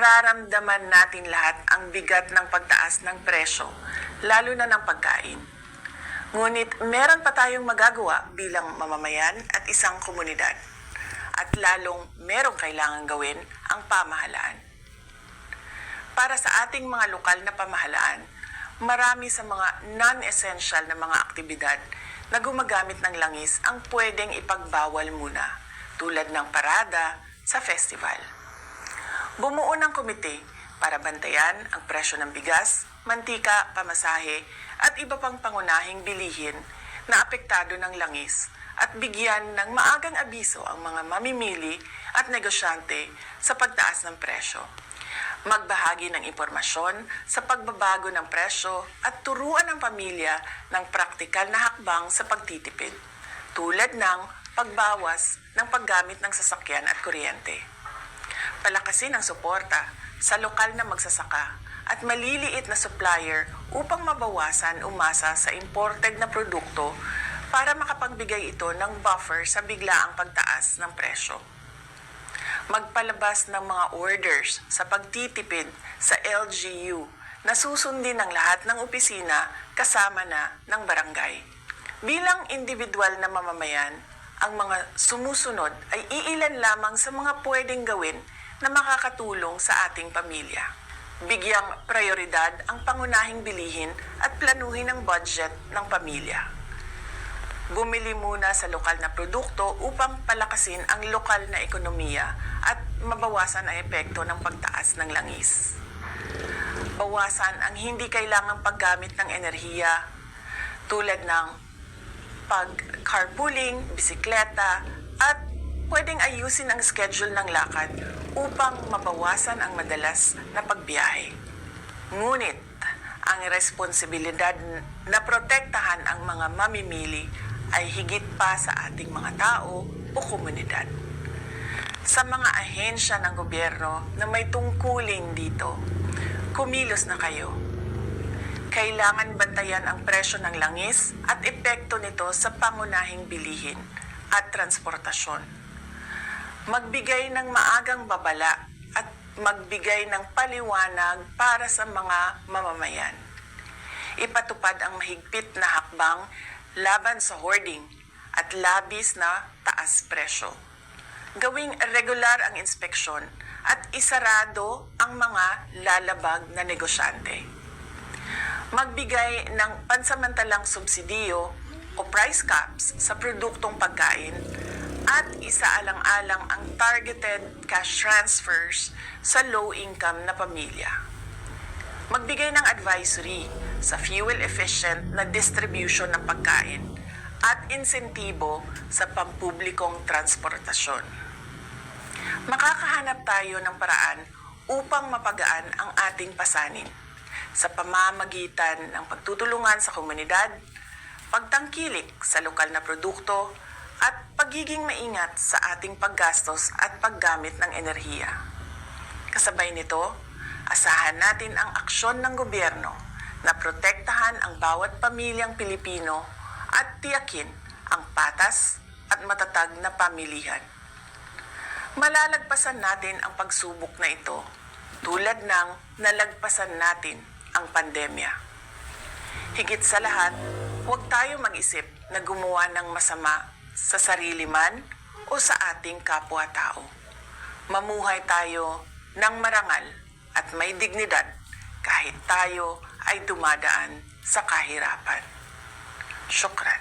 Nararamdaman natin lahat ang bigat ng pagtaas ng presyo, lalo na ng pagkain. Ngunit meron pa tayong magagawa bilang mamamayan at isang komunidad. At lalong merong kailangan gawin ang pamahalaan. Para sa ating mga lokal na pamahalaan, marami sa mga non-essential na mga aktibidad na gumagamit ng langis ang pwedeng ipagbawal muna, tulad ng parada sa festival. Bumuo ng komite para bantayan ang presyo ng bigas, mantika, pamasahe at iba pang pangunahing bilihin na apektado ng langis at bigyan ng maagang abiso ang mga mamimili at negosyante sa pagtaas ng presyo. Magbahagi ng impormasyon sa pagbabago ng presyo at turuan ang pamilya ng praktikal na hakbang sa pagtitipid, tulad ng pagbawas ng paggamit ng sasakyan at kuryente. Palakasin ang suporta sa lokal na magsasaka at maliliit na supplier upang mabawasan umasa sa imported na produkto para makapagbigay ito ng buffer sa biglaang pagtaas ng presyo. Magpalabas ng mga orders sa pagtitipid sa LGU na susundin ng lahat ng opisina kasama na ng barangay. Bilang individual na mamamayan, ang mga sumusunod ay iilan lamang sa mga pwedeng gawin na makakatulong sa ating pamilya. Bigyang prioridad ang pangunahing bilihin at planuhin ang budget ng pamilya. Bumili muna sa lokal na produkto upang palakasin ang lokal na ekonomiya at mabawasan ang epekto ng pagtaas ng langis. Bawasan ang hindi kailangang paggamit ng enerhiya tulad ng pag-carpooling, bisikleta at pwedeng ayusin ang schedule ng lakad upang mabawasan ang madalas na pagbiyahe. Ngunit ang responsibilidad na protektahan ang mga mamimili ay higit pa sa ating mga tao o komunidad. Sa mga ahensya ng gobyerno na may tungkulin dito, kumilos na kayo. Kailangan bantayan ang presyo ng langis at epekto nito sa pangunahing bilihin at transportasyon. Magbigay ng maagang babala at magbigay ng paliwanag para sa mga mamamayan. Ipatupad ang mahigpit na hakbang laban sa hoarding at labis na taas presyo. Gawing regular ang inspeksyon at isarado ang mga lalabag na negosyante. Magbigay ng pansamantalang subsidiyo o price caps sa produktong pagkain at isaalang-alang ang targeted cash transfers sa low-income na pamilya. Magbigay ng advisory sa fuel-efficient na distribution ng pagkain at insentibo sa pampublikong transportasyon. Makakahanap tayo ng paraan upang mapagaan ang ating pasanin sa pamamagitan ng pagtutulungan sa komunidad, pagtangkilik sa lokal na produkto, at pagiging maingat sa ating paggastos at paggamit ng enerhiya. Kasabay nito, asahan natin ang aksyon ng gobyerno na protektahan ang bawat pamilyang Pilipino at tiyakin ang patas at matatag na pamilihan. Malalagpasan natin ang pagsubok na ito tulad ng nalagpasan natin ang pandemya. Higit sa lahat, huwag tayo mag-isip na gumawa ng masama sa sarili man o sa ating kapwa-tao. Mamuhay tayo ng marangal at may dignidad kahit tayo ay dumadaan sa kahirapan. Syukran.